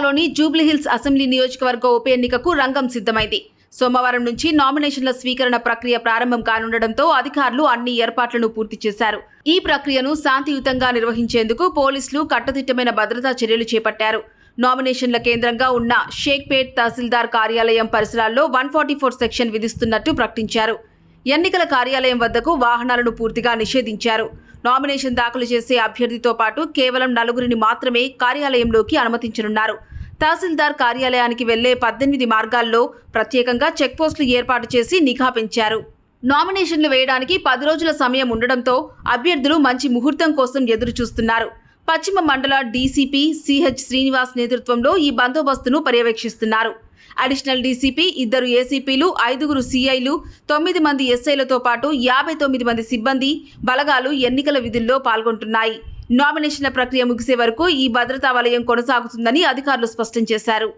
జిల్లాలోని జూబ్లీహిల్స్ అసెంబ్లీ నియోజకవర్గ ఉప ఎన్నికకు రంగం సిద్ధమైంది. సోమవారం నుంచి నామినేషన్ల స్వీకరణ ప్రక్రియ ప్రారంభం కానుండటంతో అధికారులు అన్ని ఏర్పాట్లను పూర్తి చేశారు. ఈ ప్రక్రియను శాంతియుతంగా నిర్వహించేందుకు పోలీసులు కట్టుదిట్టమైన భద్రతా చర్యలు చేపట్టారు. నామినేషన్ల కేంద్రంగా ఉన్న షేక్పేట్ తహసీల్దార్ కార్యాలయం పరిసరాల్లో 144 సెక్షన్ విధిస్తున్నట్టు ప్రకటించారు. ఎన్నికల కార్యాలయం వద్దకు వాహనాలను పూర్తిగా నిషేధించారు. నామినేషన్ దాఖలు చేసే అభ్యర్థితో పాటు కేవలం 4 మాత్రమే కార్యాలయంలోకి అనుమతించనున్నారు. తహసీల్దార్ కార్యాలయానికి వెళ్లే 18 మార్గాల్లో ప్రత్యేకంగా చెక్పోస్టులు ఏర్పాటు చేసి నిఘా పెంచారు. నామినేషన్లు వేయడానికి 10 రోజుల సమయం ఉండడంతో అభ్యర్థులు మంచి ముహూర్తం కోసం ఎదురు చూస్తున్నారు. పశ్చిమ మండల డీసీపీ సిహెచ్ శ్రీనివాస్ నేతృత్వంలో ఈ బందోబస్తును పర్యవేక్షిస్తున్నారు. అడిషనల్ డీసీపీ, 2 ఏసీపీలు, 5 సీఐలు, 9 మంది ఎస్ఐలతో పాటు 59 మంది సిబ్బంది బలగాలు ఎన్నికల విధుల్లో పాల్గొంటున్నాయి. నామినేషన్ల ప్రక్రియ ముగిసే వరకు ఈ భద్రతా వలయం కొనసాగుతుందని అధికారులు స్పష్టం చేశారు.